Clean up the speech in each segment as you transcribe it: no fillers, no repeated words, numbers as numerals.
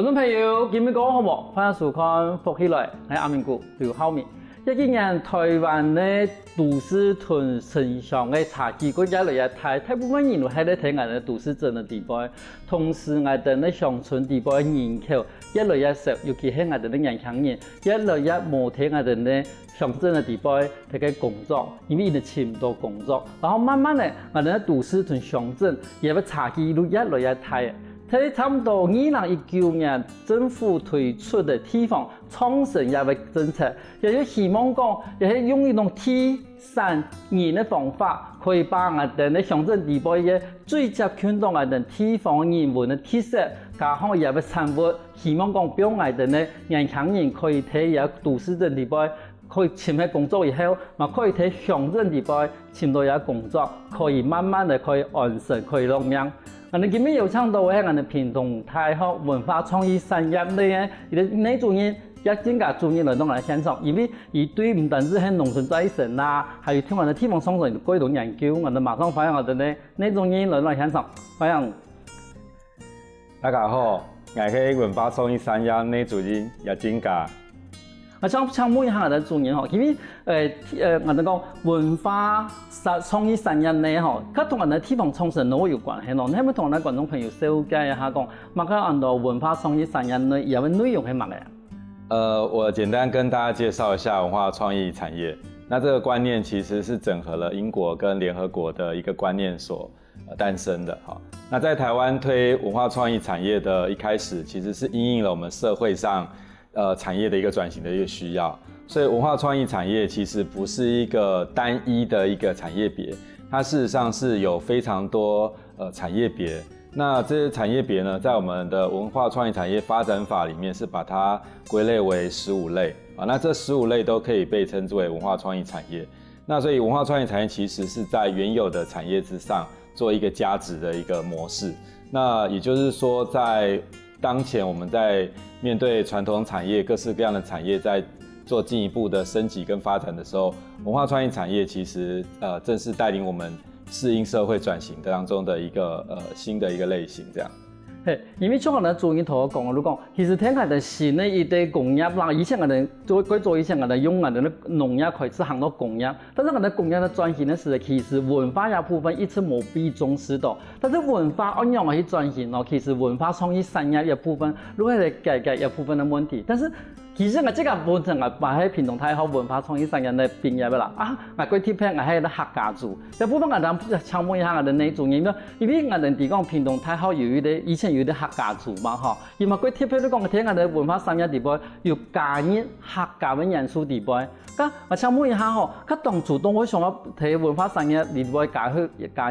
众朋友，今日講好冇？歡迎收看福起來，喺阿明谷劉浩明。一幾年台灣嘅都市屯城鄉嘅差距，佢越來越大，大部分人都喺咧睇我哋都市鎮嘅地方，同時我哋咧鄉村地方嘅人口越來越少，尤其係我哋啲年輕人越來越冇睇我哋咧鄉鎮嘅地方睇嘅工作，因為佢哋簽唔到工作，然後慢慢咧我哋都市屯鄉鎮也個差距都越來越大。喺差唔多2019年政府推出的地方創生一個政策，也就希望講，也係用一種提升人的方法，可以把我哋嘅鄉鎮地方嘅最接近到我哋地方人文的特色，加上一個產物，希望講俾我哋嘅年輕人可以喺一個都市鎮地方可以簽喺工作以後，嘛可以喺鄉鎮地方簽到一個工作，可以慢慢的可以安生，可以落命。我哋今日有請到喺我哋屏東大學文化創意產業嘅呢種人，也更加專業來到我哋現場，因為佢對唔單止係農村再生啦，還有聽我哋地方創生各種研究，我哋馬上歡迎我哋呢種人來到現場，歡迎。大家好，我係文化創意產業呢主任葉金家。我想問一下我哋主任吼，因為我哋講文化創意產業呢吼，佢同我哋地方創生都有關係咯。你可唔可以同我哋觀眾朋友紹介一下講，乜嘢按照文化創意產業呢？有咩內容係乜嘢？我簡單跟大家介紹一下文化創意產業。那這個觀念其實是整合了英國跟聯合國的一個觀念所誕生的哈。那在台灣推文化創意產業的一開始，其實是因應了我們社會上產業的一個轉型的一個需要，所以文化創意產業其實不是一個單一的一個產業別，它事實上是有非常多產業別。那這些產業別呢，在我們的文化創意產業發展法裡面是把它歸類為15類啊。那這15類都可以被稱之為文化創意產業。那所以文化創意產業其實是在原有的產業之上做一個加值的一個模式。那也就是說，在當前我們在面對傳統產業各式各樣的產業在做進一步的升級跟發展的時候，文化創意產業其實正是帶領我們適應社會轉型當中的一個新的一個類型，這樣。因為像我哋主任同我講，我講其實聽我哋新的一啲工業啦，以前我哋做以前我哋用我哋的農業開始行到工業，但是我哋工業的轉型的時候，其實文化一部分一直冇被重視到，但是文化按樣去轉型咯，其實文化創意產業一部分如果係解決一部分的問題，但是其實我這個本身我擺喺屏東大學文化創意產業嘅畢業啦，我嗰貼片我係個客家族，一部分我哋請問一下我哋呢種人咯，因為我哋地講屏東大學有一啲以前有啲客家族嘛嗬，因為嗰貼片都講聽我哋文化產業地方要加入客家嘅元素地方，咁我請問一下嗬，佢當初當我想要睇文化產業地方加入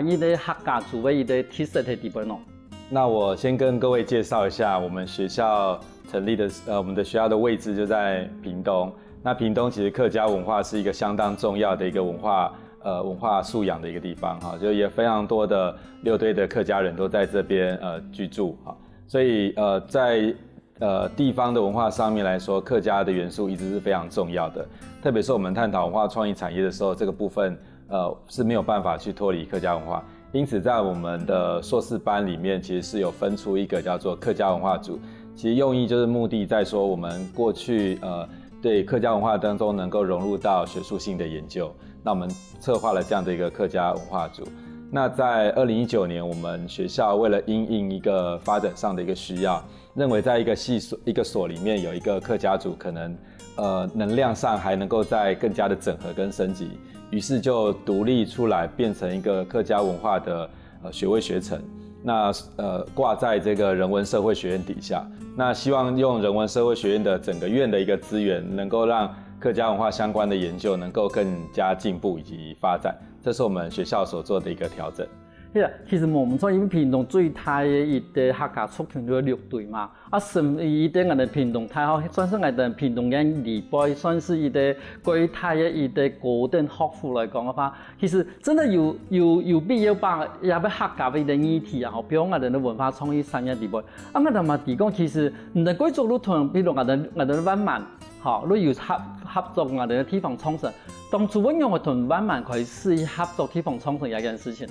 啲客家族嘅一啲特色嘅地方咯。那我先跟各位介紹一下我們學校成立的我們的學校的位置就在屏東。那屏東其實客家文化是一個相當重要的一個文化素養的一個地方哈，就也非常多的6堆的客家人都在這邊居住哈，所以在地方的文化上面來說，客家的元素一直是非常重要的。特別是我們探討文化創意產業的時候，這個部分是沒有辦法去脫離客家文化。因此，在我們的碩士班裡面，其實是有分出一個叫做客家文化組。其實用意就是目的在說，我們過去對客家文化當中能夠融入到學術性的研究。那我們策劃了這樣的一個客家文化組。那在2019年，我們學校為了因應一個發展上的一個需要，認為在一個所裡面有一個客家組，可能能量上還能夠再更加的整合跟升級。於是就獨立出來，變成一個客家文化的學位學程。那掛在這個人文社會學院底下。那希望用人文社會學院的整個院的一個資源，能夠讓客家文化相關的研究能夠更加進步以及發展。這是我們學校所做的一個調整。其實冇唔錯，因為屏東最大嘅一啲客家族群就6隊嘛，甚至一啲我哋屏東大學算是我哋屏東嘅離輩，算是一啲最大嘅一啲高等學府來講嘅話，其實真係有必要把一啲客家嘅一啲議題啊，比如我哋嘅文化創意產業地位，我哋嘛提講其實唔係貴族都同，比如我哋灣漫，都要合作我哋嘅地方創生。當初我用我同灣漫可以試合作地方創生一件事情。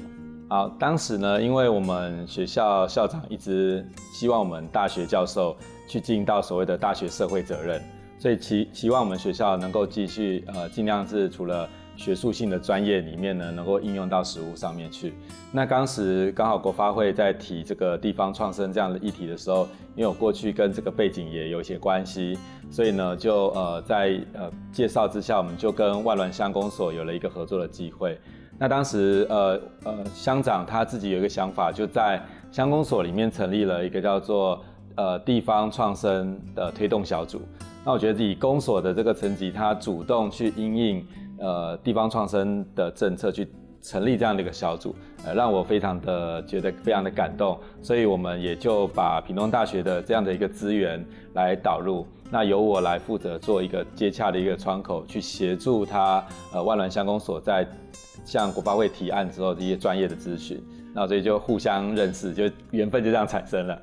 好，当时呢，因为我们学校校长一直希望我们大学教授去尽到所谓的大学社会责任，所以期望我们学校能够继续尽量是除了学术性的专业里面呢，能够应用到实务上面去。那当时刚好国发会在提这个地方创生这样的议题的时候，因为我过去跟这个背景也有一些关系，所以呢就在介绍之下，我们就跟万峦乡公所有了一个合作的机会。那当时乡长他自己有一个想法，就在乡公所里面成立了一个叫做地方创生的推动小组。那我觉得以公所的这个层级，他主动去因应地方创生的政策去成立这样的一个小组，让我觉得非常的感动。所以我们也就把屏东大学的这样的一个资源来导入，那由我来负责做一个接洽的一个窗口，去协助他万峦乡公所在向国发会提案之后的一些专业的咨询，那所以就互相认识，就缘分就这样产生了。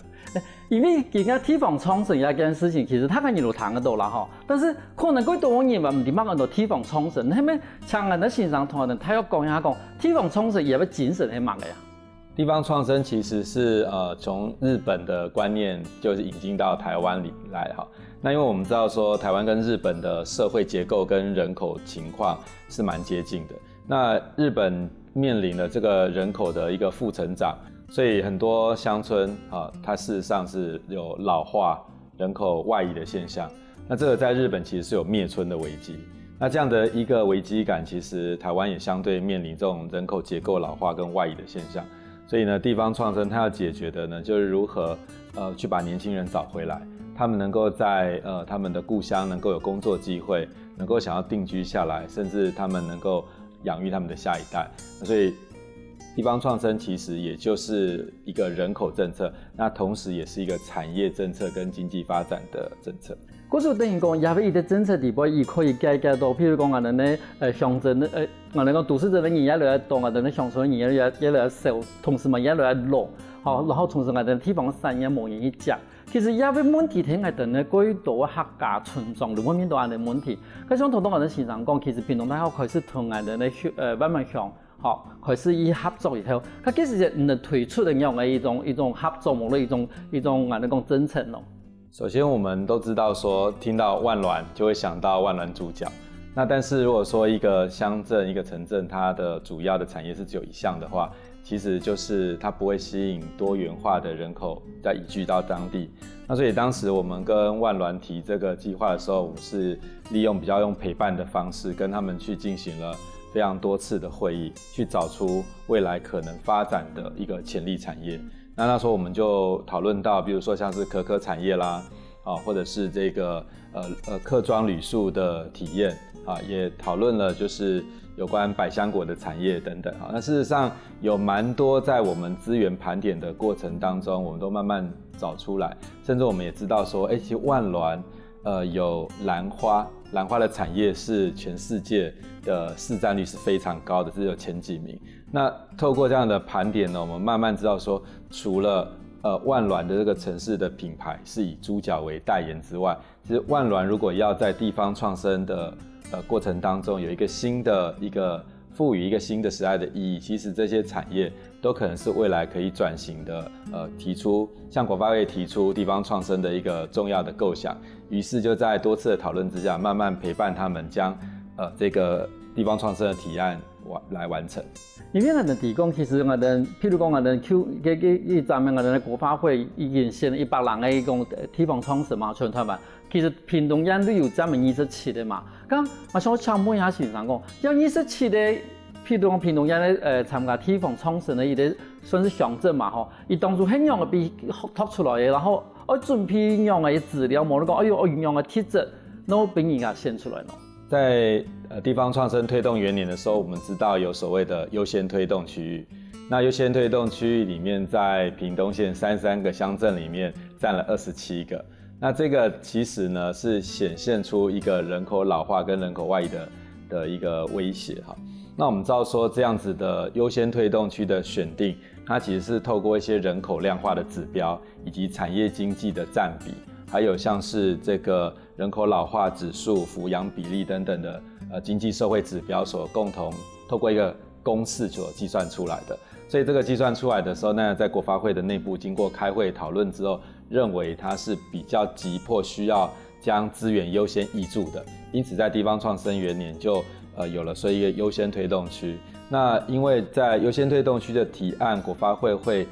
因为而家地方创生一件事情，其實他跟一路談得到啦吼，但是可能幾多年嘛唔點乜到地方創生，係咪像人哋線上同人他要講一下講地方創生也要精神係乜嘅呀？地方創生其實是從日本的觀念就是引進到台灣裡來哈。那因為我們知道說台灣跟日本的社會結構跟人口情況是蠻接近的，那日本面臨了這個人口的一個負成長。所以很多鄉村它事實上是有老化、人口外移的現象。那這個在日本其實是有滅村的危機。那這樣的一個危機感，其實台灣也相對面臨這種人口結構老化跟外移的現象。所以呢，地方創生它要解決的呢，就是如何去把年輕人找回來，他們能夠在他們的故鄉能夠有工作機會，能夠想要定居下來，甚至他們能夠養育他們的下一代。所以地方創生其實也就是一個人口政策，那同時也是一個產業政策跟經濟發展的政策。嗰時等於講，也係一個政策地步，伊可以解決到，譬如講我哋咧鄉鎮咧我哋講都市鎮嘅人越來越多，我哋咧鄉村人越來越少，同時嘛越來越老，好，然後同時我哋地方產業冇人去接。其實也係問題喺我哋咧幾多客家村莊裏面都係問題。佢想同我哋線上講，其實屏東大學開始同我哋咧萬峦鄉。好，開始以合作以後，佢其實就能推出的樣嘅一種合作模式，一種我哋講真誠咯。首先，我們都知道說，聽到萬峦就會想到萬峦豬腳。那但是如果說一個鄉鎮、一個城鎮，它的主要的產業是只有一項的話，其實就是它不會吸引多元化的人口再移居到當地。那所以當時我們跟萬峦提這個計劃的時候，我們是利用比較用陪伴的方式，跟他們去進行了非常多次的會議，去找出未來可能發展的一個潛力產業。那時候我們就討論到，比如說像是可可產業啦，或者是這個客莊旅宿的體驗，也討論了就是有關百香果的產業等等。那事實上有蠻多在我們資源盤點的過程當中，我們都慢慢找出來，甚至我們也知道說，其實萬峦有蘭花的產業是全世界的市占率是非常高的，只有前幾名。那透過這樣的盤點呢，我們慢慢知道說，除了萬峦的這個城市的品牌是以豬腳為代言之外，其實萬峦如果要在地方創生的過程當中有一個新的賦予一個新的時代的意義，其實這些產業都可能是未來可以轉型的，提出向國發會提出地方創生的一個重要的構想。於是就在多次的討論之下，慢慢陪伴他們將這個地方創生的提案來完成。因為我哋提供，其實我哋譬如講我哋咱們我哋國發會已經先100人嘅一個地方創生嘛，全台灣。其實屏東縣都有咱們27嘅嘛。咁我想請問一下先生講，有27嘅，譬如講屏東縣咧參加地方創生嘅一啲算是鄉鎮嘛吼，伊當初係樣嘅被拓出來嘅，然後我準備樣嘅資料，冇得講，哎呦，我樣嘅體質，然後俾人家顯出來咯。在地方創生推動元年的時候，我們知道有所謂的優先推動區域。那優先推動區域裡面，在屏東縣33個鄉鎮裡面佔了27個。那這個其實呢是顯現出一個人口老化跟人口外移的一個威脅哈。那我們知道說這樣子的優先推動區的選定，它其實是透過一些人口量化的指標，以及產業經濟的佔比，還有像是這個人口老化指數、撫養比例等等的經濟社會指標所共同透過一個公式所計算出來的。所以这个计算出来的时候，那在国发会的内部经过开会讨论之后，认为它是比较急迫，需要将资源优先挹注的，因此在地方创生元年就有了一个优先推动区。那因为在优先推动区的提案，国发会会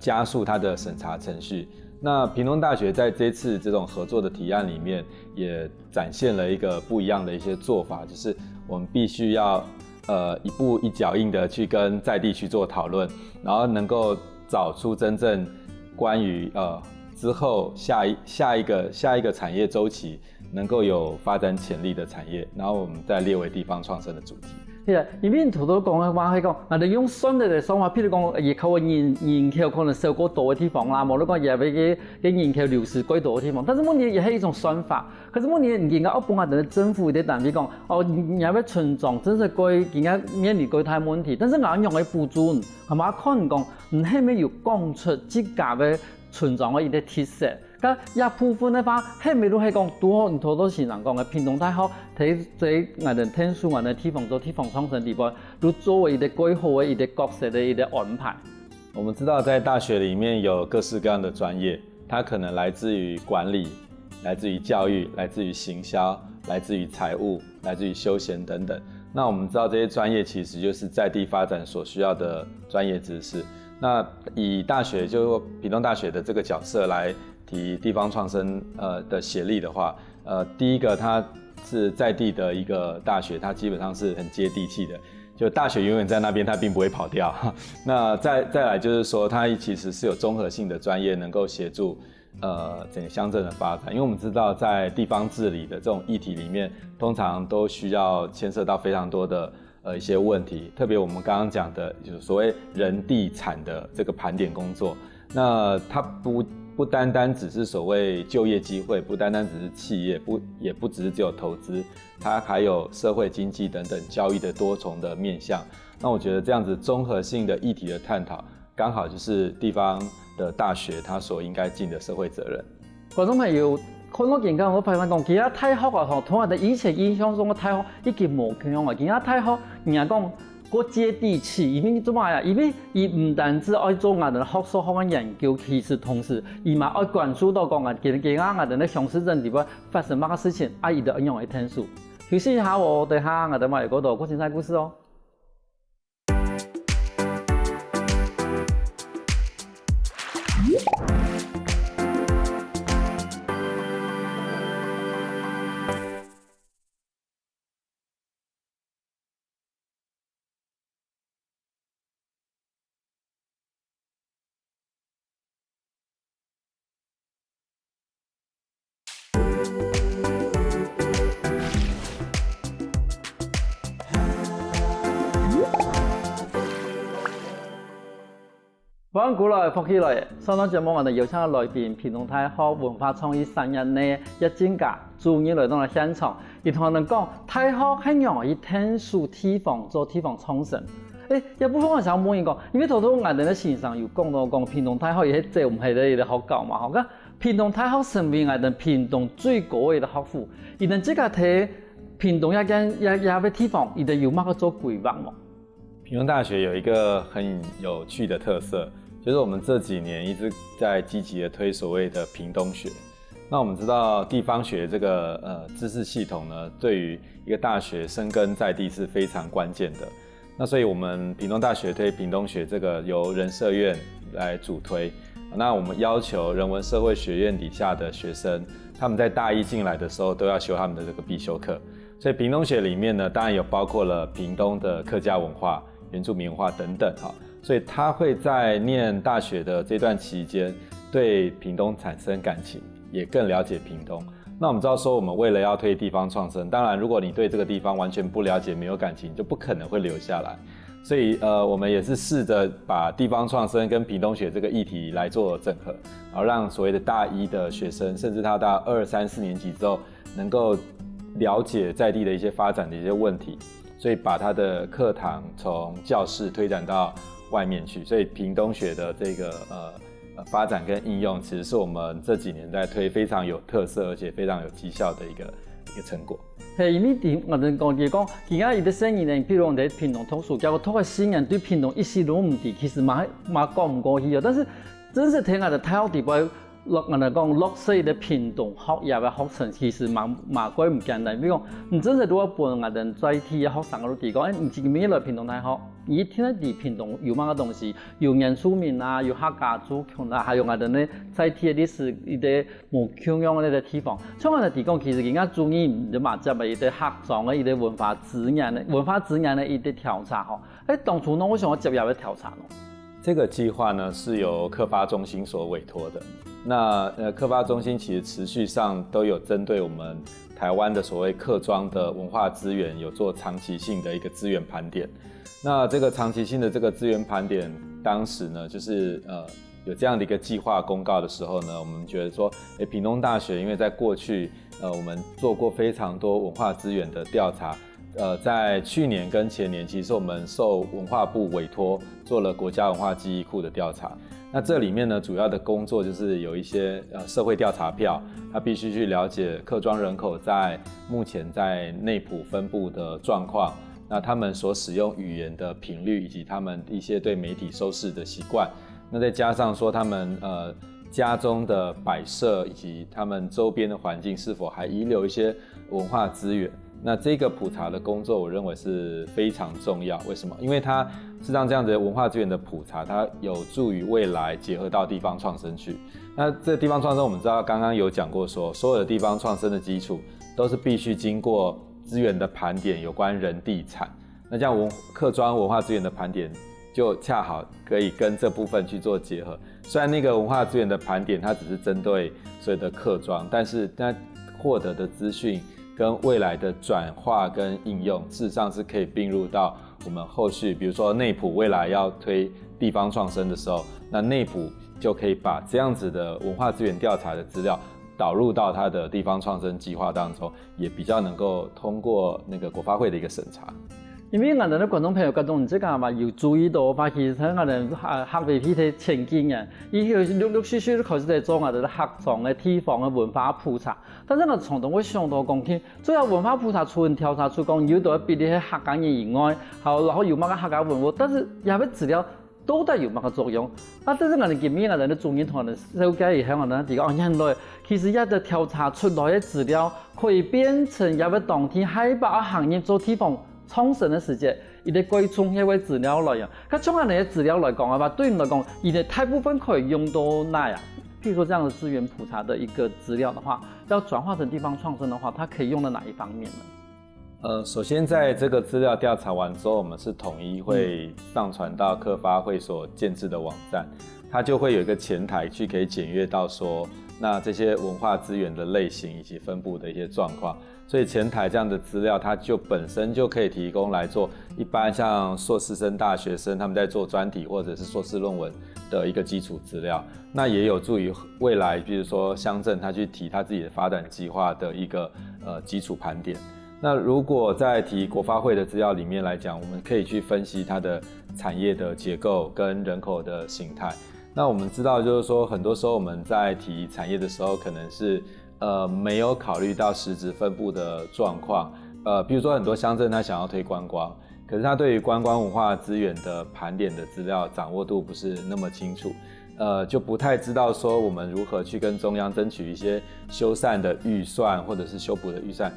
加速它的审查程序。那屏东大学在这次这种合作的提案里面，也展现了一个不一样的一些做法，就是我们必须要一步一脚印的去跟在地去做讨论，然后能够找出真正关于之后下一个产业周期能够有发展潜力的产业，然后我们再列为地方创生的主题。係啊，因為頭都講嘅話係講，我哋用相對嘅方法，譬如講，而靠人口可能少過多嘅地方啦，無論講也俾人口流失過多嘅地方，但是問題也係一種算法。可是問題，人家一般我哋政府嘅單位講，人家村莊真係過人家面臨過大問題，但是我用嘅補助，係嘛可能講唔係咪要講出自家嘅村莊嘅一啲特色。咁一部分嘅話，係咪都係講多好多時人講嘅屏東大學睇我哋聽書，我哋地方做地方創生地方，都作為一啲規劃嘅一啲角色的一啲安排。我們知道在大學裡面有各式各樣的專業，它可能來自於管理，來自於教育，來自於行銷，來自於財務，來自於休閒等等。那我們知道這些專業其實就是在地發展所需要的專業知識。那以大學就屏東大學的這個角色來提地方創生的協力的話，第一個它是在地的一個大學，它基本上是很接地氣的，就大學永遠在那邊，它並不會跑掉。那再來就是說，它其實是有綜合性的專業能夠協助整個鄉鎮的發展，因為我們知道在地方治理的這種議題裡面，通常都需要牽涉到非常多的一些問題，特別我們剛剛講的就是所謂人地產的這個盤點工作，那它不單單只是所謂就業機會，不單單只是企業，也不只是只有投資，它還有社會經濟等等教育的多重的面向。那我覺得這樣子綜合性的議題的探討，剛好就是地方的大學它所應該盡的社會責任。觀眾朋友，看我見到我發現講，其他大學啊，同我哋以前印象中嘅大學已經冇咁啊，其他大學人家講過接地氣，因為做乜呀？因為伊唔單止愛做我哋學術學嘅研究，其實同時伊嘛愛關注到講啊，其他我哋嘅鄉市鎮地方發生乜嘅事情，伊就應用嚟聽書。休息一下，我哋下我哋咪嗰度過精彩故事哦。歡迎過來福起來，上檔節目我哋邀請嘅來賓，屏東大學文化創意產業內一專家主任來到嚟現場，佢同我哋講，大學係用以聽書地方做地方創生。一部分我想問一講，因為頭先我哋嘅線上有講到講屏東大學亦係借唔係咧嘅學校嘛，咁屏東大學成為我哋屏東最高嘅學府，而哋即刻睇屏東一個地方，佢哋有乜個做規劃冇？屏東大學有一個很有趣的特色，就是我們這幾年一直在積極的推所謂的屏東學。那我們知道地方學這個知識系統呢，對於一個大學生根在地是非常關鍵的。那所以我們屏東大學推屏東學這個由人社院來主推。那我們要求人文社會學院底下的學生，他們在大一進來的時候都要修他們的這個必修課。所以屏東學裡面呢，當然有包括了屏東的客家文化、原住民文化等等哈，所以他會在念大學的這段期間對屏東產生感情，也更了解屏東。那我們知道說，我們為了要推地方創生，當然如果你對這個地方完全不了解、沒有感情，就不可能會留下來。所以我們也是試着把地方創生跟屏東學這個議題來做整合，然後讓所謂的大一的學生，甚至他到2、3、4年級之後，能夠了解在地的一些發展的一些問題。所以把他的課堂從教室推展到外面去，所以屏東學的這個發展跟應用，其實是我們這幾年在推非常有特色而且非常有績效的一个成果。係，因為我哋講，而家有啲生意呢，譬如我哋屏東讀書，結果嗰個新人對屏東一時都唔知，其實嘛過唔過去啊。但是真是聽我哋太好地步，我哋講落細嘅屏東學業嘅學生，其實嘛鬼唔簡單。比如講，唔真係如果幫我哋在地嘅學生嗰度講，你自己未來屏東大學，你聽得啲屏東有乜嘅東西，有原住民啊，有客家族群啊，還有我哋呢在地嘅歷史一啲冇共用嘅地方。像我哋地講，其實人家注意唔係嘛，即係一啲客莊嘅一啲文化資源嘅一啲調查吼。當初呢，我想我接入去調查咯。這個計劃呢是由客發中心所委託的。那客發中心其實持續上都有針對我們台灣的所謂客莊的文化資源，有做長期性的一個資源盤點。那這個長期性的這個資源盤點，當時呢就是有這樣的一個計劃公告的時候呢，我們覺得說，屏東大學因為在過去我們做過非常多文化資源的調查。在去年跟前年，其實我們受文化部委託做了國家文化記憶庫的調查。那這裡面呢，主要的工作就是有一些社會調查票，它必須去了解客莊人口在目前在內埔分布的狀況，那他們所使用語言的頻率，以及他們一些對媒體收視的習慣。那再加上說他們家中的擺設以及他們周邊的環境是否還遺留一些文化資源。那這個普查的工作，我認為是非常重要。為什麼？因為它是讓這樣的文化資源的普查，它有助於未來結合到地方創生去。那這個地方創生，我們知道剛剛有講過說，所有的地方創生的基礎都是必須經過資源的盤點，有關人地產。那這樣客莊文化資源的盤點，就恰好可以跟這部分去做結合。雖然那個文化資源的盤點，它只是針對所有的客莊，但是它獲得的資訊跟未來的轉化跟應用，事實上是可以併入到我們後續，比如說內埔未來要推地方創生的時候，那內埔就可以把這樣子的文化資源調查的資料導入到它的地方創生計劃當中，也比較能夠通過那個國發會的一個審查。因為我哋啲觀眾朋友嗰種唔知㗎嘛，要注意到，我發現喺我哋客未批嘅前景嘅，依佢陸陸續續都開始在做我哋啲客莊嘅地方嘅文化普查。但是我從頭會想到講起，最後文化普查出調查出講，有到比啲客家人以外，然後有乜嘅客家文化，但是有啲資料到底有乜嘅作用？但是我哋見面我哋啲專業同人了解以後，我哋講原來其實一啲調查出來嘅資料可以變成有啲當天喺把行業做地方創生嘅時節，一啲貴重嘅資料來源。咁從我哋嘅資料來講嘅話，對你來講，而哋大部分可以用到哪呀？譬如說這樣的資源普查的一個資料的話，要轉化成地方創生的話，它可以用到哪一方面呢？首先在這個資料調查完之後，我們是統一會上傳到客發會所建置的網站，它就會有一個前台去可以檢閱到說，那這些文化資源的類型以及分布的一些狀況。所以前台這樣的資料，它就本身就可以提供來做一般像碩士生、大學生他們在做專題或者是碩士論文的一個基礎資料。那也有助於未來，比如說鄉鎮他去提他自己的發展計劃的一個基礎盤點。那如果在提國發會的資料裡面來講，我們可以去分析它的產業的結構跟人口的形態。那我們知道就是說，很多時候我們在提產業的時候，可能是沒有考慮到實質分布的狀況。比如說很多鄉鎮他想要推觀光，可是他對於觀光文化資源的盤點的資料掌握度不是那麼清楚，就不太知道說我們如何去跟中央爭取一些修繕的預算或者是修補的預算，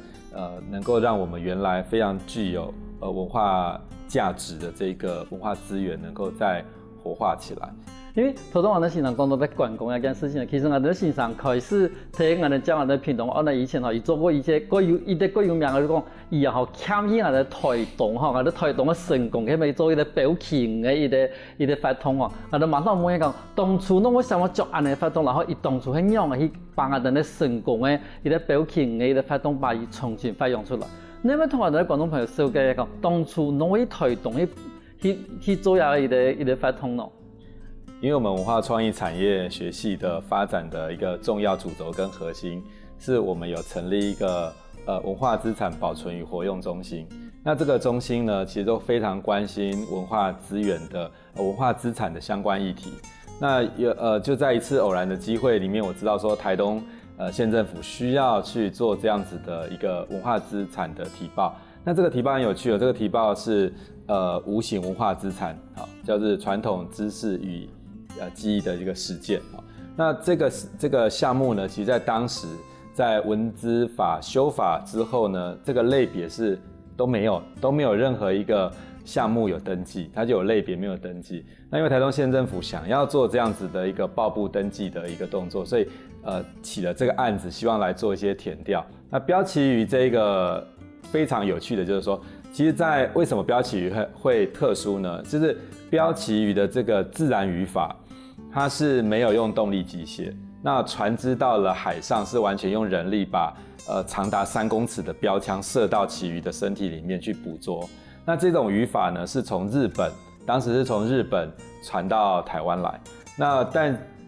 能夠讓我們原來非常具有文化價值的這個文化資源能夠再活化起來。因為頭先我哋先生講到要觀光一件事情，其實我哋先生開始睇我哋講我哋屏東，我哋以前伊做過一些各有名嘅講，伊又參與我哋台東我哋台東嘅成功，佢咪做一個表情嘅一個發通我哋馬上問伊講，當初我想要做安尼發通，然後伊當初係樣去幫我哋嘅成功嘅一個表情嘅一個發通，把伊重新發揚出來。你咪同我哋觀眾朋友紹介一個，當初我去台東去做一個發通咯。因為我們文化創意產業學系的發展的一個重要主軸跟核心，是我們有成立一個文化資產保存與活用中心。那這個中心呢，其實都非常關心文化資源的文化資產的相關議題。那就在一次偶然的機會裡面，我知道說台東县政府需要去做这样子的一个文化资产的提报。那这个提报很有趣哦，这个提报是无形文化资产，叫做传统知识与记忆的一个实践。那这个项目呢，其实在当时在文资法修法之后呢，这个类别是都没有任何一个项目有登记，它就有类别没有登记。那因为台东县政府想要做这样子的一个报部登记的一个动作，所以起了这个案子，希望来做一些田调。那标旗鱼这个非常有趣的就是说，其实在为什么标旗鱼会特殊呢？就是标旗鱼的这个自然语法，它是没有用动力机械。那船只到了海上是完全用人力把长达3公尺的标枪射到旗鱼的身体里面去捕捉。那这种语法呢，是从当时是从日本传到台湾来。那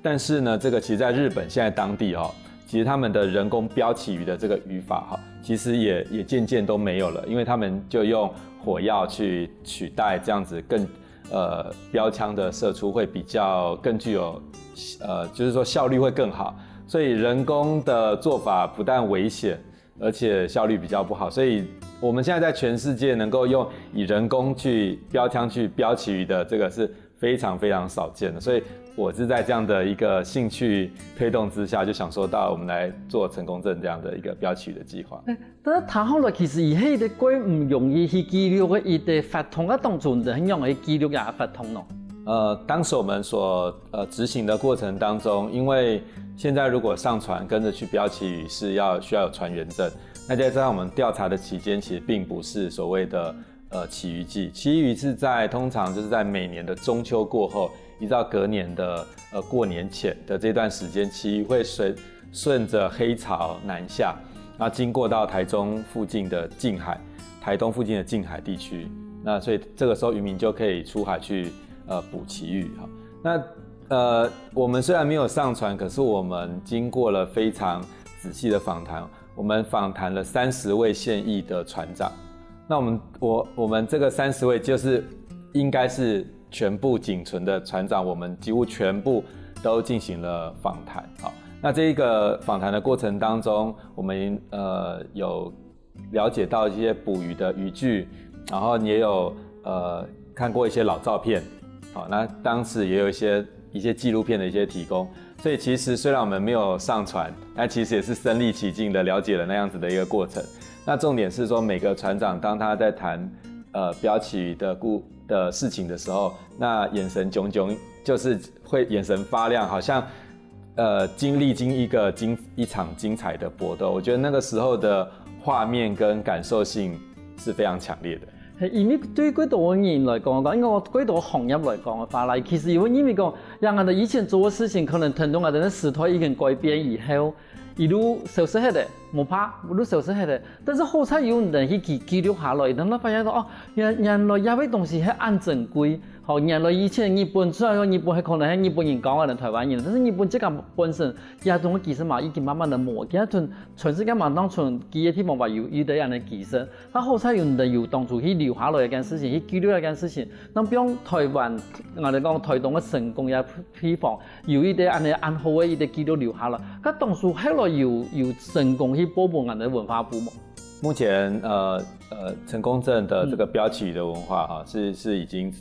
但是呢，这个其实在日本现在当地其实他们的人工标旗鱼的这个语法其实也渐渐都没有了，因为他们就用火药去取代这样子更标枪的射出会比较更具有就是说效率会更好，所以人工的做法不但危险，而且效率比较不好，所以我们现在在全世界能够用以人工去标枪去标旗鱼的这个是非常非常少见的，所以我是在这样的一个兴趣推动之下，就想说到我们来做成功镇这样的一个标旗鱼的计划。但是谈好了，其实伊迄个鬼唔容易去记录嘅，伊的法通啊当中就很容易记录也法通咯。当时我们所执行的过程当中，因为现在如果上船跟着去标旗鱼是需要有船员证，那再加上我们调查的期间其实并不是所谓的旗鱼季，旗鱼是通常就是在每年的中秋过后，一直到隔年的过年前的这段时间，旗鱼会顺着黑潮南下，然后经过到台中附近的近海，台东附近的近海地区，那所以这个时候渔民就可以出海去捕旗鱼。那我们虽然没有上船，可是我们经过了非常仔细的访谈，我们访谈了30位现役的船长。那我们这个30位就是应该是全部仅存的船长，我们几乎全部都进行了访谈。好，那这一个访谈的过程当中，我们有了解到一些捕鱼的渔具，然后也有看过一些老照片。好，那当时也有一些纪录片的一些提供，所以其实虽然我们没有上船，但其实也是身临其境的了解了那样子的一个过程。那重点是说，每个船长当他在谈标旗鱼的事情的时候，那眼神炯炯，就是会眼神发亮，好像经历一场精彩的搏斗。我觉得那个时候的画面跟感受性是非常强烈的。因為對幾多人來講，因為我幾多行業來講嘅話啦，其實因為講，讓我哋以前做嘅事情，可能聽到我哋嘅時代已經改變以後，一路消失喺度，冇怕，一路消失喺度。但是好彩有人去記錄下來，等佢發現到哦，原來有啲東西係按珍貴。好，原來以前日本雖然講日本係可能係日本人講嘅台灣人，但是日本這個本身也同嘅技術嘛已經慢慢的磨，其實全世界嘛當全幾個地方話有啲人嘅技術，但好彩有人有當初去留下來一件事情，去記錄一件事情。咁比如台灣我哋講台東嘅成功嘅地方，有一啲安好嘅一啲記錄留下來，咁當初後來有成功去保護我哋文化部嘛。目前成功镇的這個標旗魚的文化是已經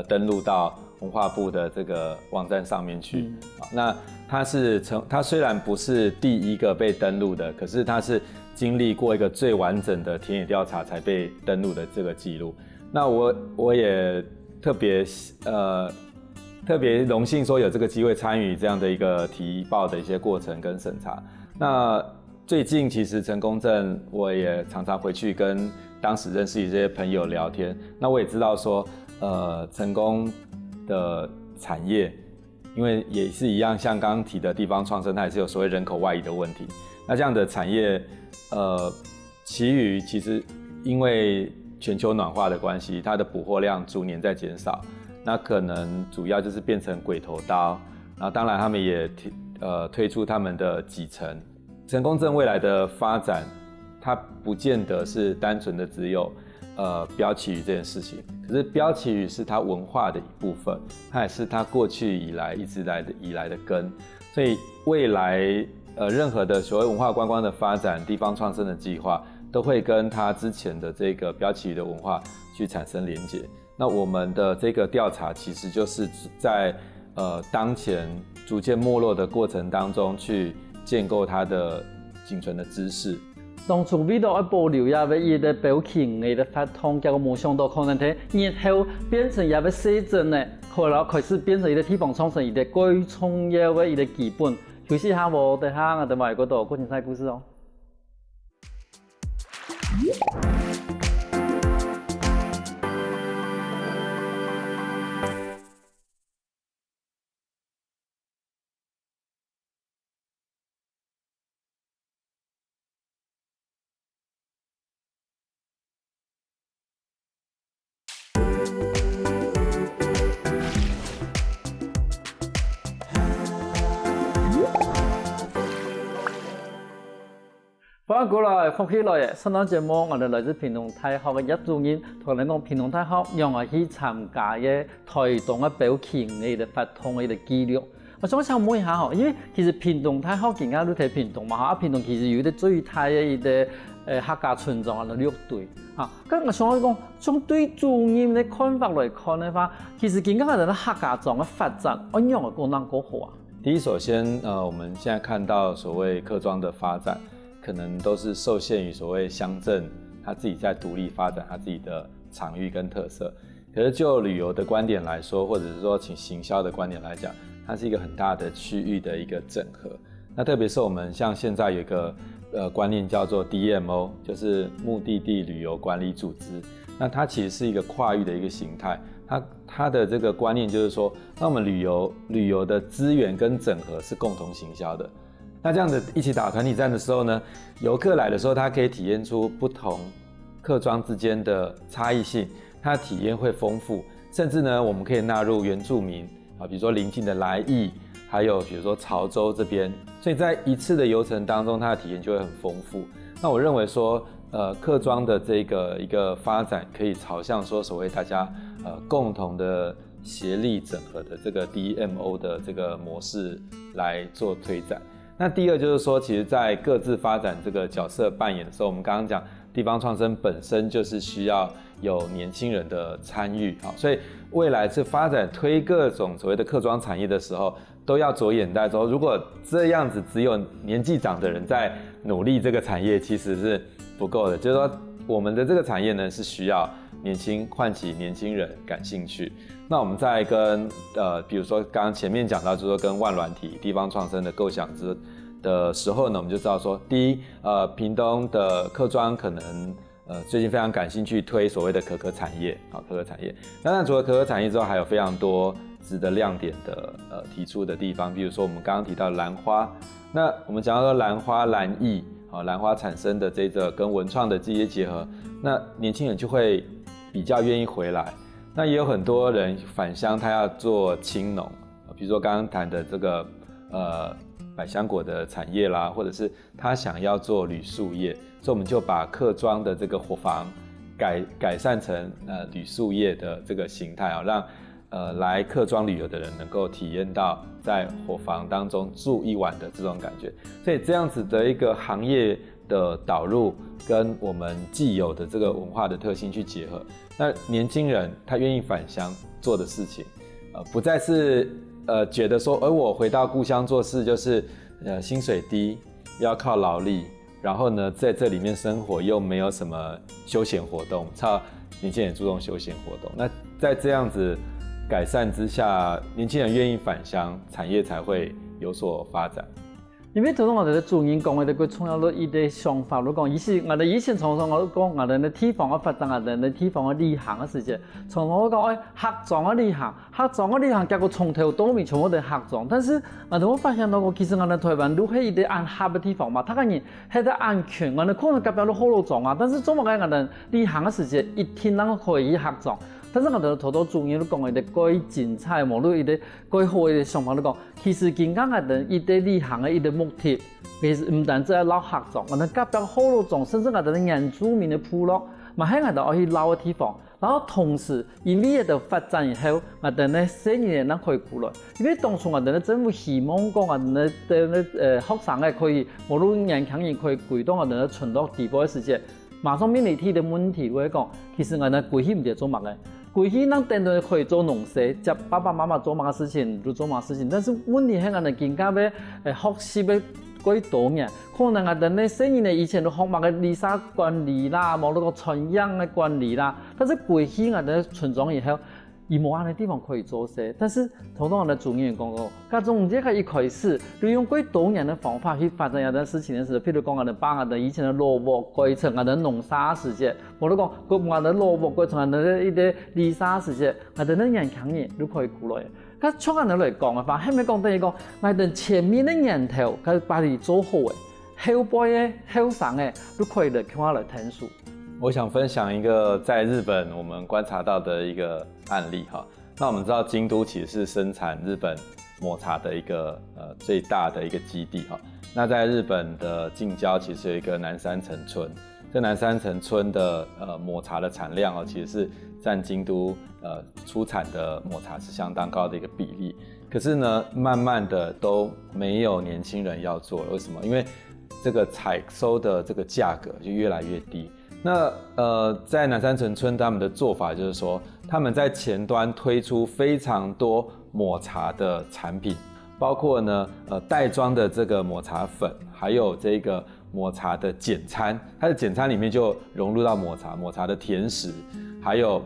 登錄到文化部的這個網站上面去。那它雖然不是第一個被登錄的，可是它是經歷過一個最完整的田野調查才被登錄的這個記錄。那我也特別榮幸說有這個機會參與這樣的一個提報的一些過程跟審查。那最近其實成功鎮我也常常回去跟當時認識一些朋友聊天，那我也知道說成功的產業，因為也是一樣，像剛剛提的地方創生，它也是有所謂人口外移的問題。那這樣的產業，旗魚其實因為全球暖化的關係，它的捕獲量逐年在減少，那可能主要就是變成鬼頭刀，然後當然他們也推出他們的幾層。成功鎮未來的發展，它不見得是單純的只有標旗魚這件事情，可是標旗魚是它文化的一部分，它也是它過去以來一直以來的根，所以未來任何的所谓文化观光的发展、地方创生的计划，都会跟它之前的这个标旗语的文化去产生连结。那我们的这个调查其实就是在当前逐渐没落的过程当中去建构它的仅存的知识。当初为了要保留也为伊的表情的发通，结果没想到可能在日后变成也为西镇呢，后来开始变成伊的地方创生，伊的改创业为伊的基本。休息下无，等下我哋埋嗰度过精彩故事哦。欢迎过来，福起来嘅。上档节目，我哋来自屏东大学嘅叶主任同你讲，屏东大学让我去参加嘅台东嘅表情嘅发通嘅记录。我想想问一下吼，因为其实屏东大学而家都睇屏东嘛，啊屏东其实有啲最大嘅一啲客家村庄啊6队啊。咁我想讲，从对主任嘅看法来看嘅话，其实而家嘅客家庄嘅发展，按样嘅功能够好啊。第一，首先我们现在看到所谓客庄的发展。可能都是受限于所谓乡镇，他自己在独立发展他自己的场域跟特色。可是就旅游的观点来说，或者是说请行销的观点来讲，它是一个很大的区域的一个整合。那特别是我们像现在有一个观念叫做 DMO， 就是目的地旅游管理组织。那它其实是一个跨域的一个形态。它的这个观念就是说，那我们旅游的资源跟整合是共同行销的。那这样子一起打团体战的时候呢，游客来的时候，他可以体验出不同客庄之间的差异性，他的体验会丰富，甚至呢，我们可以纳入原住民啊，比如说邻近的来义，还有比如说潮州这边，所以在一次的游程当中，它的体验就会很丰富。那我认为说，客庄的这个一个发展，可以朝向说所谓大家共同的协力整合的这个 DMO 的这个模式来做推展。那第二就是说，其实在各自发展这个角色扮演的时候，我们刚刚讲地方创生本身就是需要有年轻人的参与，所以未来是发展推各种所谓的客庄产业的时候，都要着眼在说，如果这样子只有年纪长的人在努力这个产业，其实是不够的。就是说，我们的这个产业呢是需要唤起年轻人感兴趣。那我们再跟比如说刚刚前面讲到，就是说跟万软体地方创生的构想的时候呢，我们就知道说，第一，屏东的客庄可能最近非常感兴趣推所谓的可可产业，可可产业。那除了可可产业之后，还有非常多值得亮点的提出的地方，比如说我们刚刚提到兰花，那我们讲到说兰花兰艺，兰花产生的这个跟文创的这些结合，那年轻人就会比较愿意回来。那也有很多人返乡，他要做青农，比如说刚刚谈的这个百香果的产业啦，或者是他想要做旅宿业，所以我们就把客庄的这个伙房改善成旅宿业的这个形态，让来客庄旅游的人能够体验到在伙房当中住一晚的这种感觉。所以这样子的一个行业的导入跟我们既有的这个文化的特性去结合，那年轻人他愿意返乡做的事情，不再是觉得说，我回到故乡做事就是薪水低，要靠劳力，然后呢在这里面生活又没有什么休闲活动，年轻人注重休闲活动。那在这样子改善之下，年轻人愿意返乡，产业才会有所发展。因为头先我哋主任讲嘅佢创有咗伊啲想法，我講我哋以前常常我都講我哋嘅地方嘅發展，我哋嘅地方嘅旅行嘅事情，常常我講客莊嘅旅行，結果從頭到尾全部都係客莊。但是我發現到其實我哋台灣都係一啲安合嘅地方嘛，他個人係得安全，我哋可能隔壁都好多莊啊，但是做乜嘅我哋旅行嘅事情一天能可以去客莊。但是我哋頭到主任都講，伊哋改精彩，無論伊哋改好伊哋想法都講，其實更加我哋伊啲旅行嘅伊啲目的，其實唔單止係撈客莊，我哋隔壁好多種，甚至我哋原住民嘅部落，嘛喺我哋可以撈嘅地方，然后同時，因為嘅發展以後，我哋咧生意咧可以過來。因為當初我哋咧政府希望講我哋咧學生咧可以，無論年輕人可以回到我哋咧村落地方嘅時節，馬上面臨啲嘅問題會講，其實我哋過去唔係做乜嘅，過去咱等於可以做農事，接爸爸媽媽做乜嘅事情就做乜事情，但是問題係我哋更加要學習嘅。幾多年，可能我哋咧生意咧以前都學乜嘅理沙管理啦，冇嗰個傳養嘅管理啦，但是過去我哋村莊以後，而冇安嘅地方可以做些。但是頭先我哋主持人講過，家中這個一開始，利用幾多年嘅方法去發展一啲事情嘅時候，譬如講我哋把我哋以前嘅蘿蔔改成我哋農沙時節，冇得講，我哋蘿蔔改成我哋一啲理沙時節，我哋咧年輕人都可以過來。咁從我哋嚟講嘅話，係咪講等於講我哋前面嘅年頭，佢把你做好嘅，後輩嘅後生嘅都可以嚟看下來聽書。我想分享一個在日本我們觀察到的一個案例哈。那我們知道京都其實是生產日本抹茶的一個最大的一個基地哈。那在日本的近郊其實有一個南山城村，這南山城村的抹茶的產量哦，其實是佔京都出產的抹茶是相當高的一個比例。可是呢，慢慢的都沒有年輕人要做了，為什麼？因為這個採收的這個價格就越來越低。那在南山城村他們的做法就是說，他們在前端推出非常多抹茶的產品，包括呢袋裝的這個抹茶粉，還有這個抹茶的簡餐，它的簡餐裡面就融入到抹茶的甜食，還有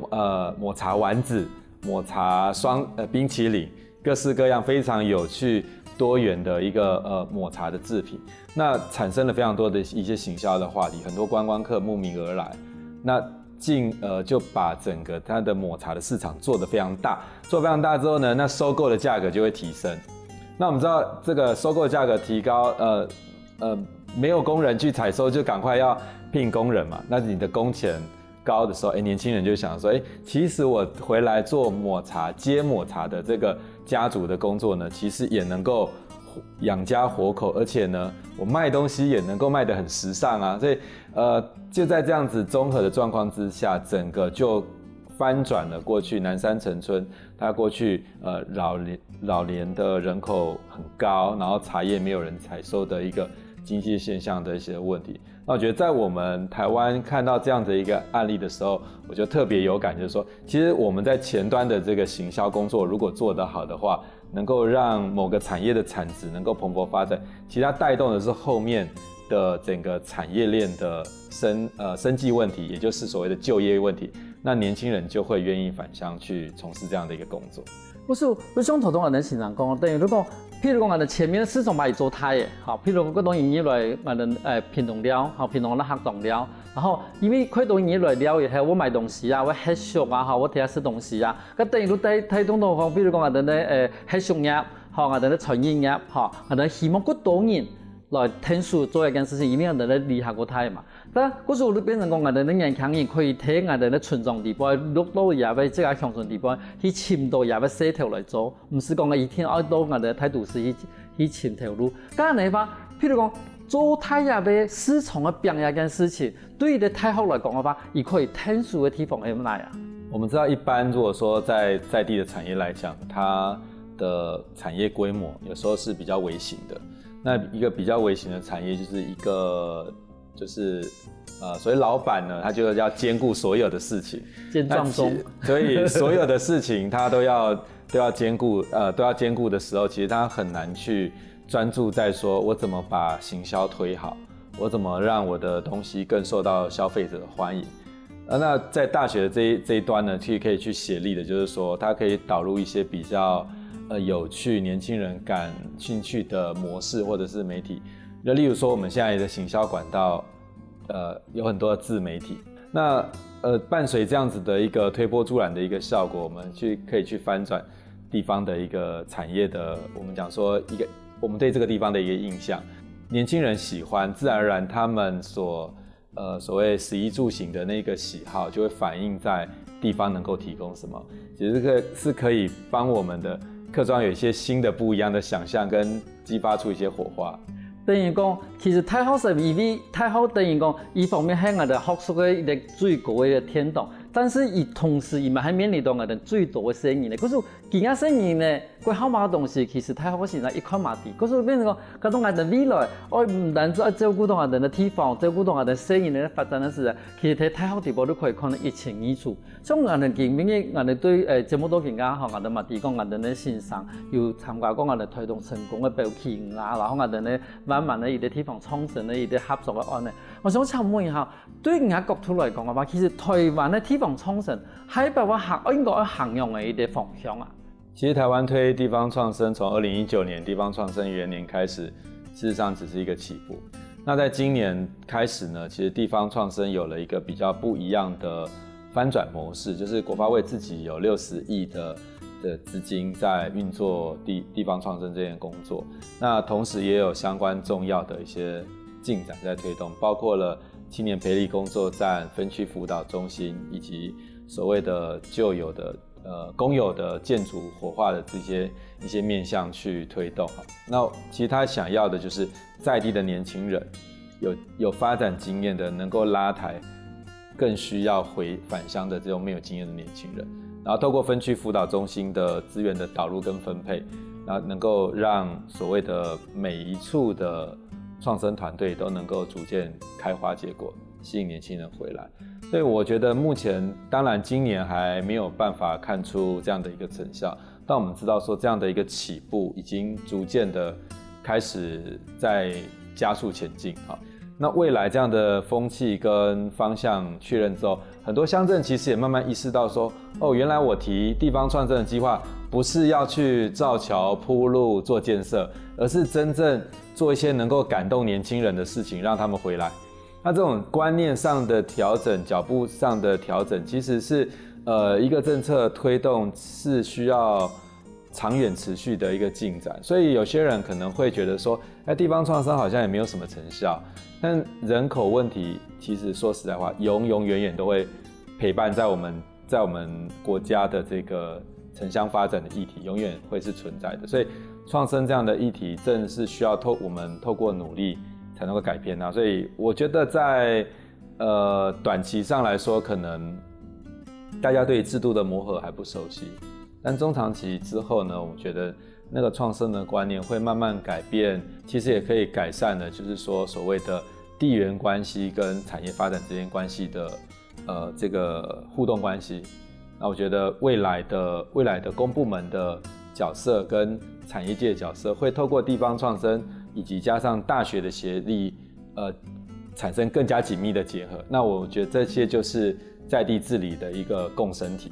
抹茶丸子、抹茶冰淇淋，各式各樣非常有趣多元的一個抹茶的製品，那產生了非常多的一些行銷的話題，很多觀光客慕名而來，那就把整個它的抹茶的市場做得非常大，做非常大之後呢，那收購的價格就會提升。那我們知道這個收購價格提高，沒有工人去採收，就趕快要聘工人嘛，那你的工錢高的時候，年輕人就想說，其實我回來做抹茶接抹茶的這個家族的工作呢，其實也能夠養家活口，而且呢，我賣東西也能夠賣得很時尚啊，所以就在這樣子綜合的狀況之下，整個就翻轉了過去南山城村，它過去老年的人口很高，然後茶葉沒有人採收的一個經濟現象的一些問題。那我覺得在我們台灣看到這樣的一個案例的時候，我就特別有感，就是說，其實我們在前端的這個行銷工作如果做得好的話，能夠讓某個產業的產值能夠蓬勃發展，其實它帶動的是後面的整個產業鏈的生計問題，也就是所謂的就業問題，那年輕人就會願意返鄉去從事這樣的一個工作。不是，我想頭先我哋先生講，等於如果譬如講我哋前面市場買做太嘅，好，譬如嗰種營業來我哋品種了，好，品種咧客種了，然後因為佢種營業來了以後，我買東西啊，我吃熟啊，好，我睇下食東西啊，咁等於都睇動到講，譬如講我哋咧吃熟業，好，我哋咧傳染業，好，我哋希望更多人來聽書做一件事情，因為我哋咧離下個太嘛。但嗰時候都變成講我哋咧年輕人可以睇我哋咧村莊地方，落到也為即個鄉村地方去尋到也為社頭來做，唔是講我一天愛到我哋睇都市去尋條路。咁樣嚟話，譬如講做太也為市場嘅變一件事情，對於啲太學來講嘅話，亦可以聽書嘅地方係乜嚟啊？我們知道一般如果說在地的產業來講，它的產業規模有時候是比較微型的。那一個比較微型的產業就是一個所以老闆呢，他就要兼顧所有的事情，兼狀中，所以所有的事情他都要兼顧的時候，其實他很難去專注在說我怎麼把行銷推好，我怎麼讓我的東西更受到消費者的歡迎。那在大學的這一端呢，其實可以去協力的，就是說它可以導入一些比較有趣、年輕人感興趣的模式或者是媒體。那例如說，我們現在的行銷管道，有很多的自媒體。那伴隨這樣子的一個推波助瀾的一個效果，我們可以去翻轉地方的一個產業的，我們講說我們對這個地方的一個印象。年輕人喜歡，自然而然他們所謂食衣住行的那個喜好，就會反映在地方能夠提供什麼。其實這個是可以幫我們的客莊有一些新的不一樣的想象，跟激發出一些火花。等於講，其實太好是因為太好，等於講，一方面係我哋學術嘅一個最高嘅天堂，但是同時伊嘛係面臨到我哋最大嘅生意咧。嗰時其他生意咧，佢好買嘅東西其實太好時，一看買啲。嗰時變成講，嗰種我哋未來，我唔單止照顧到我哋嘅地方，照顧到我哋生意嘅發展嘅時候，其實太好地方都可以看得一清二楚。所以我哋見面嘅，我哋對這麼多更加好，我哋嘛提供我哋嘅先生，要參加過我哋推動成功嘅表現啊，然後我哋咧慢慢咧，伊啲地方創新咧，伊啲合作嘅案咧，我想請問一下，對人家角度嚟講嘅話，其實台灣嘅地方創新係咪話應該行用嘅一啲方向啊？其實台灣推地方創生，從2019年地方創生元年開始，事實上只是一個起步。那在今年開始呢，其實地方創生有了一個比較不一樣的翻轉模式，就是國發會自己有60億的資金在運作地方創生這件工作。那同時也有相關重要的一些進展在推動，包括了青年培力工作站、分區輔導中心，以及所謂的舊有的公有的建築活化的這些一些面向去推動。那其實他想要的就是在地的年輕人，有發展經驗的，能夠拉抬更需要返鄉的這種沒有經驗的年輕人，然後透過分區輔導中心的資源的導入跟分配，然後能夠讓所謂的每一處的創生團隊都能夠逐漸開花結果，吸引年輕人回來。所以我覺得目前，當然今年還沒有辦法看出這樣的一個成效，但我們知道說這樣的一個起步已經逐漸的開始在加速前進。那未來這樣的風氣跟方向確認之後，很多鄉鎮其實也慢慢意識到說，哦，原來我提地方創生的計劃不是要去造橋鋪路做建設，而是真正做一些能夠感動年輕人的事情，讓他們回來。那這種觀念上的調整，腳步上的調整，其實是一個政策推動是需要長遠持續的一個進展。所以有些人可能會覺得說，地方創生好像也沒有什麼成效，但人口問題其實說實在話，永永遠遠都會陪伴在我們國家的這個城鄉發展的議題，永遠會是存在的。所以創生這樣的議題，正是需要我們透過努力才能夠改變啊。所以我覺得在短期上來說，可能大家對制度的磨合還不熟悉，但中長期之後呢，我覺得那個創生的觀念會慢慢改變，其實也可以改善的，就是說所謂的地緣關係跟產業發展之間關係的這個互動關係。那我覺得未來的公部門的角色跟產業界的角色會透過地方創生以及加上大學的協力，產生更加緊密的結合。那我覺得這些就是在地治理的一個共生體。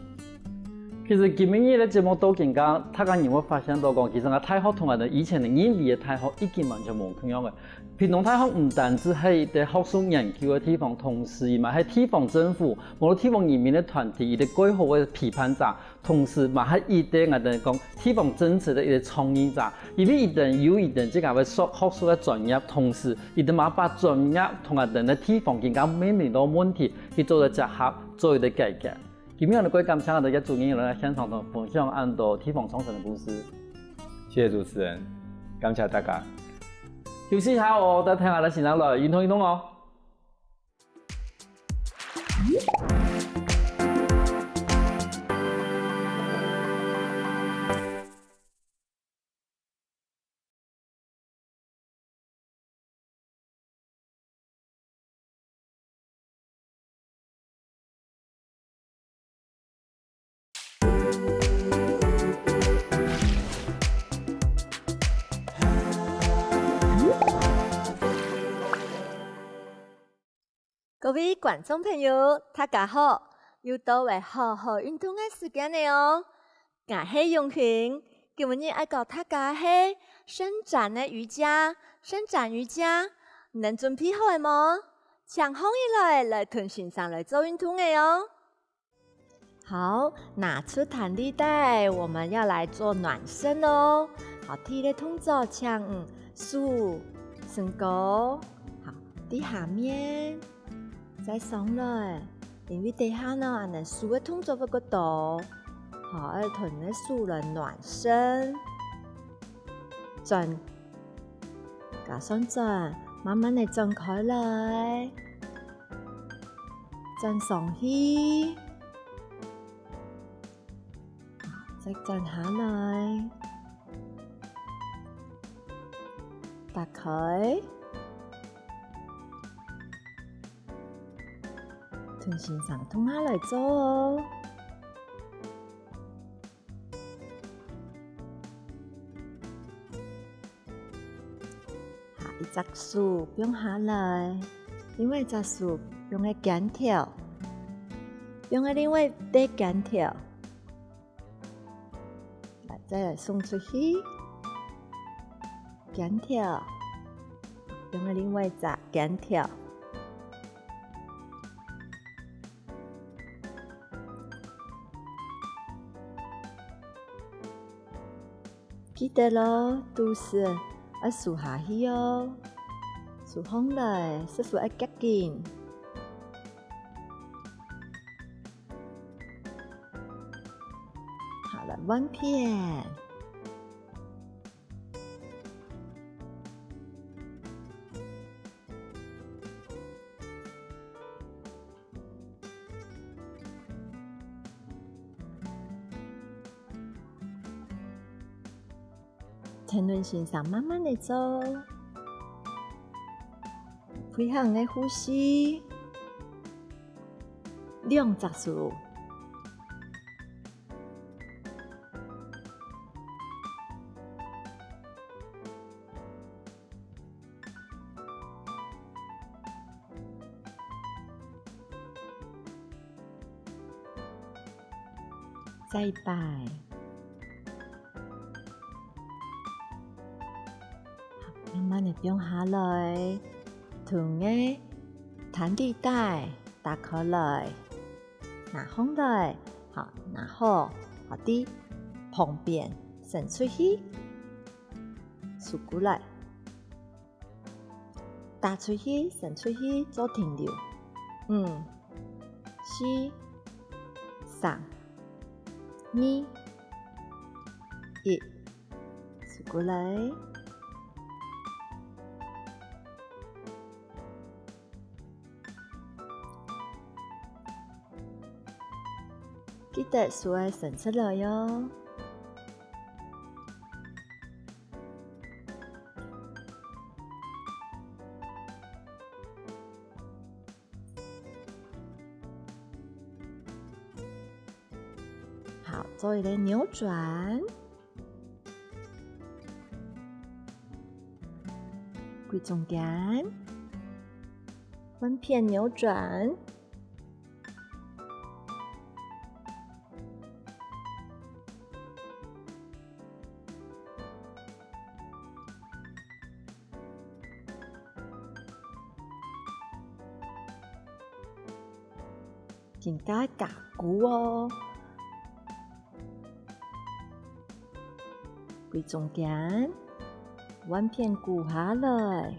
其實今日咧節目都更加，大家有冇發現到講，其實我大學同我哋以前嘅英語嘅大學已經完全冇同樣嘅。屏東大學唔單止係啲學術研究嘅地方，同時亦係地方政府、無論地方人民嘅團體，亦啲規劃嘅批判者，同時嘛係一啲我哋講地方政策嘅一啲創意者，因為一定有一定即係話學術嘅專業，同時一定嘛把專業同我哋嘅地方更加面臨到問題去做咗結合，做一啲改革。今日我哋各位感謝我哋嘅主持人嚟現場同分享很多地方創生嘅故事。謝謝主持人，感謝大家。休息一下哦，再聽下我哋現場來運動哦。各位觀眾朋友，大家好！又到為好好運動嘅時間了哦。我係永平，今日要教大家係伸展嘅瑜伽。伸展瑜伽，能準備好冇？請放起來同欣賞來做運動嘅哦。好，拿出彈力帶，我們要來做暖身哦。好，第一個動作，請豎身高，好，喺下面。再上來，因為底下呢，能豎嘅動作喺嗰度，好，要同你豎來暖身，轉，加上轉，慢慢地轉開來，轉上去，再站下來，打開，從線上通下來做哦。下一隻樹用下來，另外一隻樹用來剪條，用來另外再剪條。再來送出去，剪條，用個另外一隻剪條，記得咯，都是要數下去哦，數好來，師傅要夾緊。好了，碗片，沉沦欣赏，慢慢的做，配合的呼吸，2隻數。再擺，慢慢地變下來，從個彈力帶打開來，拿放來，好，然後好啲旁邊伸出去，數過來，打出去，伸出去做停留，5、4、3、2、1，數過來，記得手要伸出來喲。好，做一個扭轉，歸中間，碗片扭轉，更加夾鼓哦。歸中間，碗片鼓下來，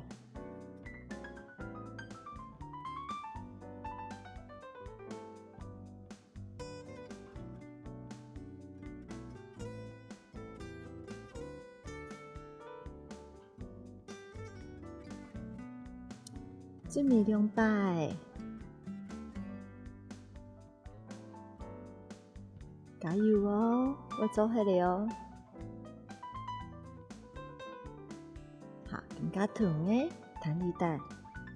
準備2擺，加油哦！我做起來哦。好，更加長嘅彈力帶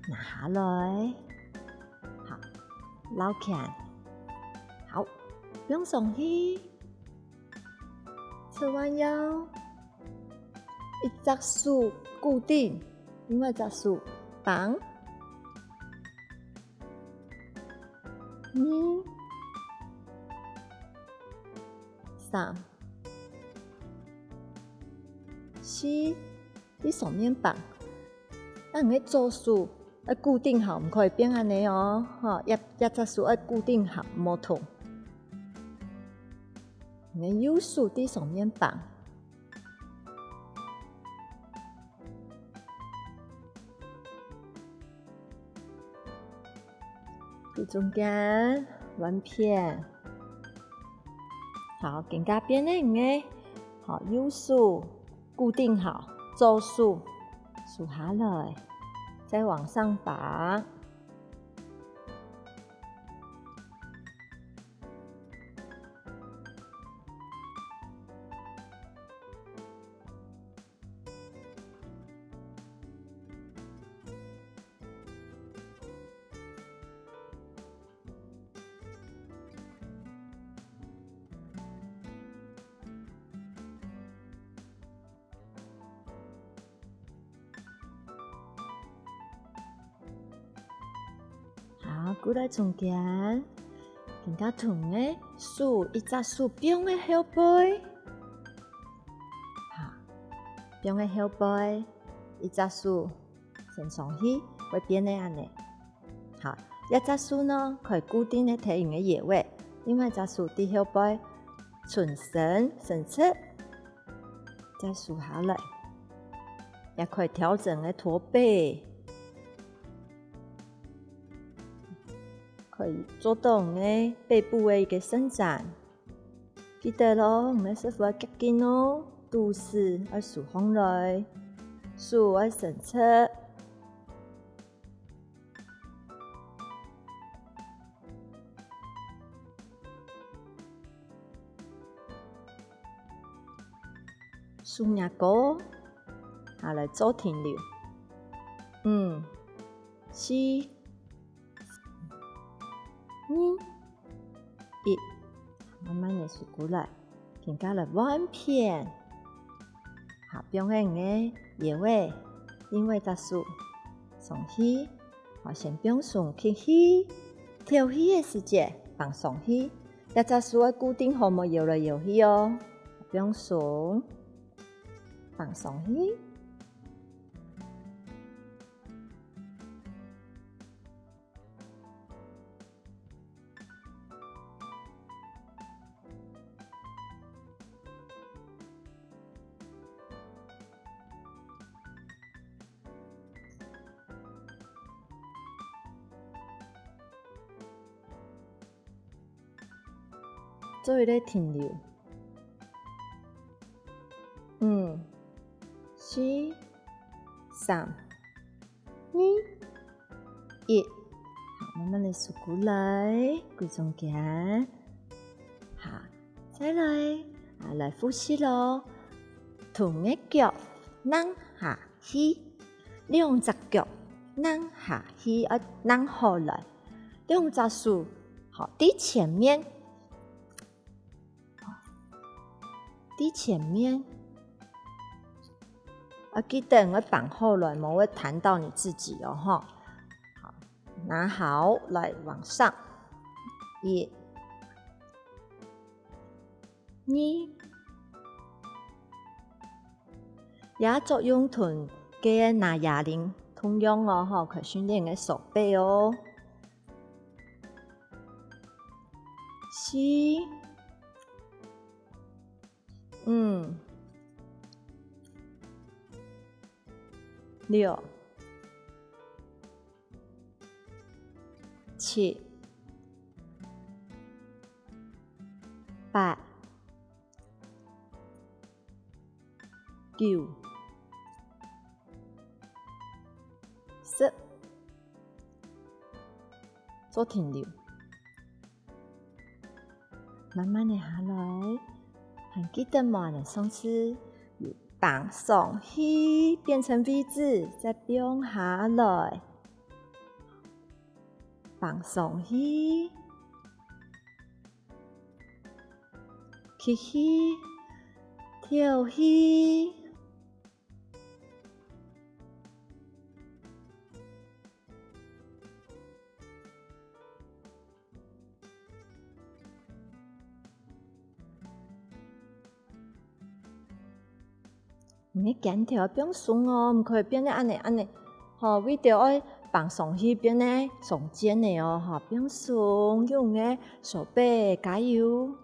拿下來，好，撈起來，好，放上去，側彎腰，一隻手固定，另外一隻手綁，2、3、4。啲上面綁，咱個做數要固定好，唔可以變安尼哦。吼，一隻數要固定好，唔好動。你右手啲上面綁，喺中間碗片，好，更加變嘅，好，右手固定好。做數數下來，再往上綁，好，过来中间，更加长的树，一只树边的后背，好，边的后背，一只树升上去，会变得安尼。好，一只树呢可以固定在体型的叶尾，另外一只树伫后背，顺绳伸出，再竖下来，也可以调整的驼背。可以做到我们背部的一个伸展，记得咯，我们师傅要夹紧哦，肚子要竖上来，手要伸出，竖牙膏，下来做停留，5、4、2、1，慢慢的数过来，更加来弯片，好，边缘的叶尾，另外一只树上去，好，先边上起起，跳起的时节放上去，一只树要固定好，冇摇来摇去哦，边上放上去。做一个停留，5、4、3、2、1，好，慢慢的数过来，过中间，好，再来，来呼吸咯，同一脚扔下去，两只脚扔下去，扔下来，两只手好伫前面。伫前面，记得我绑好来，莫会弹到你自己哦哈。好，拿好来往上，1、2，也作用同嘅拿哑铃同样哦哈，可以训练嘅手背哦。4、5、6、7、8、9、10，做停留，慢慢的下来。还记得吗？你上次绑上去变成 V 字，再变下来，绑上去，起起，跳起，你剪条变顺哦，唔可以变得安尼，好，为着爱绑上去变呢上尖的哦，哈，变顺，用嘅手背加油。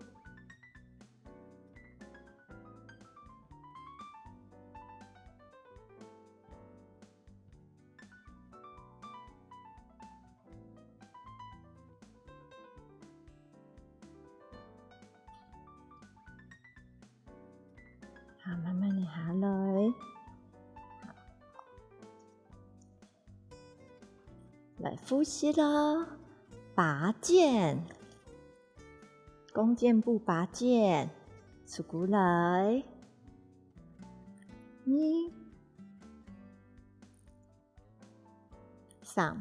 好，慢慢的下来，来呼吸啦，拔剑，弓箭步拔剑，出过来，1、3、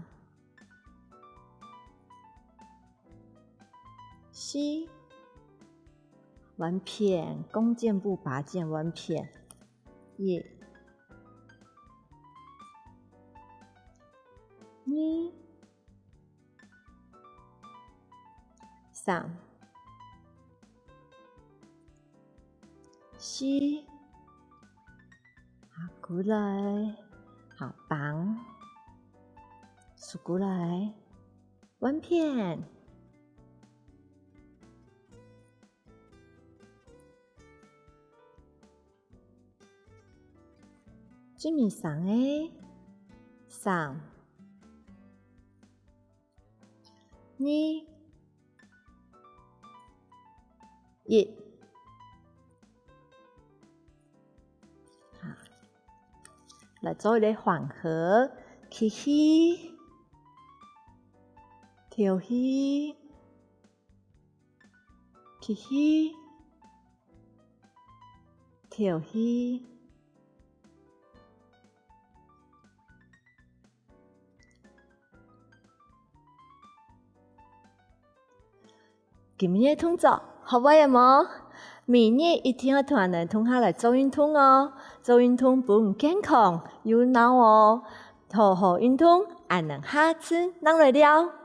4。弯片，弓箭步拔剑弯片，1、2、3、4，下过来，下棒，数过来，弯片，最面上诶，3、2、1。来做一个缓和，吸气，调气，吸气，调气。今日嘅动作好唔好冇？明日一定要同人哋同下嚟做运动哦，做运动不唔健康，有脑哦，好好运动，还能下次能来了。